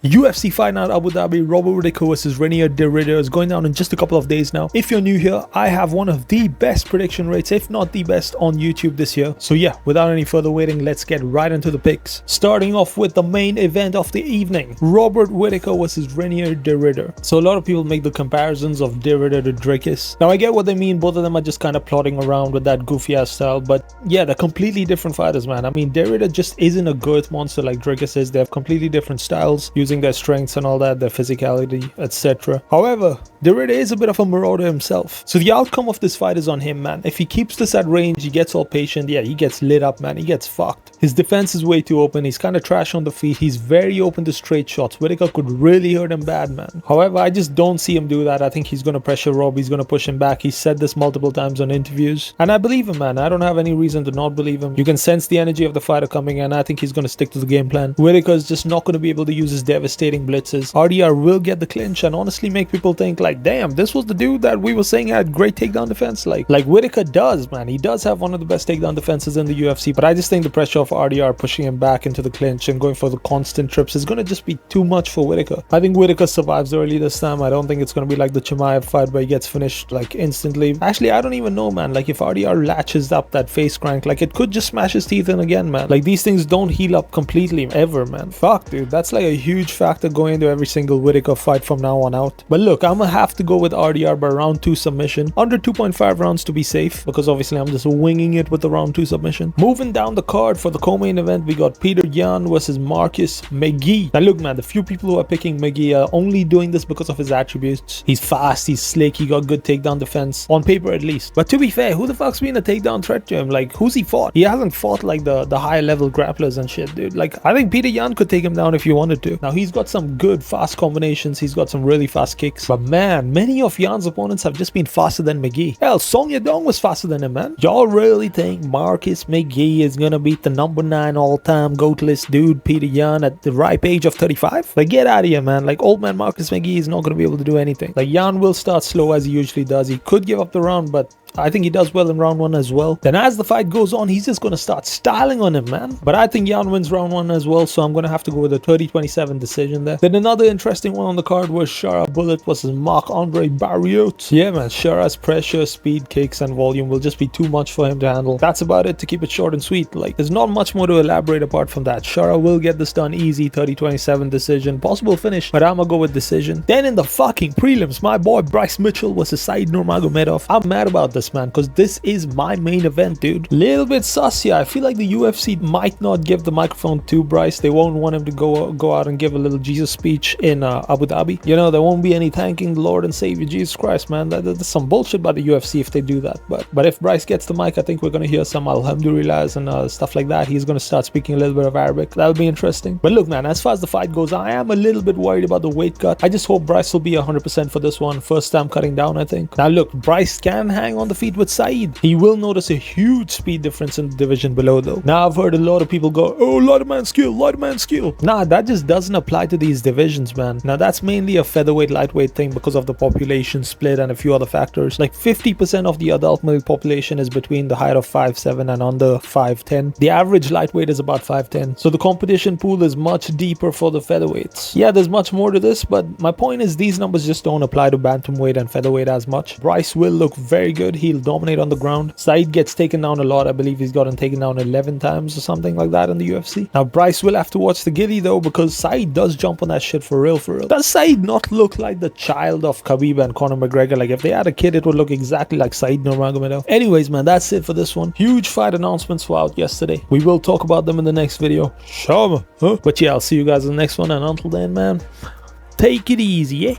UFC Fight Night Abu Dhabi, Robert Whittaker versus Reinier de Ridder is going down in just a couple of days now. If you're new here, I have one of the best prediction rates, if not the best, on YouTube this year. So yeah, without any further waiting, let's get right into the picks. Starting off with the main event of the evening, Robert Whittaker versus Reinier de Ridder. So a lot of people make the comparisons of de Ridder to Dricus. Now I get what they mean, both of them are just kind of plodding around with that goofy ass style, but yeah, they're completely different fighters, man. I mean, de Ridder just isn't a girth monster like Dricus is. They have completely different styles, using their strengths and all that, their physicality, etc. However, de Ridder is a bit of a marauder himself, so the outcome of this fight is on him, man. If he keeps this at range, he gets all patient, yeah, he gets lit up, man. He gets fucked. His defense is way too open. He's kind of trash on the feet. He's very open to straight shots. Whittaker could really hurt him bad, man. However, I just don't see him do that. I think he's going to pressure Rob. He's going to push him back. He's said this multiple times on interviews, and I believe him, man. I don't have any reason to not believe him. You can sense the energy of the fighter coming, and I think he's going to stick to the game plan. Whittaker is just not going to be able to use his devastating blitzes. RDR will get the clinch and honestly make people think like, damn, this was the dude that we were saying had great takedown defense. Like Whittaker does, man. He does have one of the best takedown defenses in the UFC, but I just think the pressure of RDR pushing him back into the clinch and going for the constant trips is going to just be too much for Whittaker. I think Whittaker survives early this time. I don't think it's going to be like the Chimaev fight where he gets finished like instantly. Actually, I don't even know, man. Like if RDR latches up that face crank, like it could just smash his teeth in again, man. Like these things don't heal up completely ever, man. Fuck, dude. That's like a huge factor going into every single Whittaker fight from now on out. But look, I'm gonna have to go with RDR by round 2 submission. Under 2.5 rounds to be safe, because obviously I'm just winging it with the round 2 submission. Moving down the card for the co-main event, we got Petr versus Marcus McGhee. Now look, man, the few people who are picking McGhee are only doing this because of his attributes. He's fast, he's slick, he got good takedown defense, on paper at least. But to be fair, who the fuck's been a takedown threat to him? Like, who's he fought? He hasn't fought like the higher level grapplers and shit, dude. Like, I think Petr could take him down if you wanted to. Now, he's got some good fast combinations, he's got some really fast kicks, but man, many of Jan's opponents have just been faster than McGhee. Hell, Song Yadong was faster than him, man. Y'all really think Marcus McGhee is gonna beat the number 9 all-time GOAT list dude, Petr at the ripe age of 35? Like, get out of here, man. Like, old man Marcus McGhee is not gonna be able to do anything. Like, Jan will start slow as he usually does. He could give up the round, but I think he does well in round 1 as well. Then as the fight goes on, he's just going to start styling on him, man. But I think Jan wins round 1 as well, so I'm going to have to go with a 30-27 decision there. Then another interesting one on the card was Shara Bullet versus Marc-Andre Barriault. Yeah, man, Shara's pressure, speed, kicks, and volume will just be too much for him to handle. That's about it to keep it short and sweet. Like, there's not much more to elaborate apart from that. Shara will get this done easy, 30-27 decision. Possible finish, but I'm going to go with decision. Then in the fucking prelims, my boy Bryce Mitchell versus Nurmagomedov. I'm mad about this, man, because this is my main event, dude. Little bit sus here. I feel like the UFC might not give the microphone to Bryce. They won't want him to go out and give a little Jesus speech in Abu Dhabi. You know, there won't be any thanking the Lord and Savior Jesus Christ, man. That's some bullshit by the UFC if they do that. But if Bryce gets the mic, I think we're gonna hear some alhamdulillahs and stuff like that. He's gonna start speaking a little bit of Arabic. That'll be interesting. But look, man, as far as the fight goes, I am a little bit worried about the weight cut. I just hope Bryce will be 100% for this one. First time cutting down, I think. Now look, Bryce can hang on the feet with Saeed. He will notice a huge speed difference in the division below though. Now I've heard a lot of people go, oh, lighter man skill, lighter man skill. Nah, that just doesn't apply to these divisions, man. Now that's mainly a featherweight lightweight thing because of the population split and a few other factors. Like 50% of the adult male population is between the height of 5'7" and under 5'10". The average lightweight is about 5'10". So the competition pool is much deeper for the featherweights. Yeah, there's much more to this, but my point is these numbers just don't apply to bantamweight and featherweight as much. Bryce will look very good. He'll dominate on the ground. Saeed gets taken down a lot. I believe he's gotten taken down 11 times or something like that in the UFC. Now Bryce will have to watch the gilly though, because Saeed does jump on that shit for real, for real. Does Saeed not look like the child of Khabib and Conor McGregor? Like if they had a kid, it would look exactly like Saeed Nurmagomedov. Anyways, man, that's it for this one. Huge fight announcements were out yesterday. We will talk about them in the next video. Shama, huh? But yeah, I'll see you guys in the next one, and until then, man, take it easy, yeah?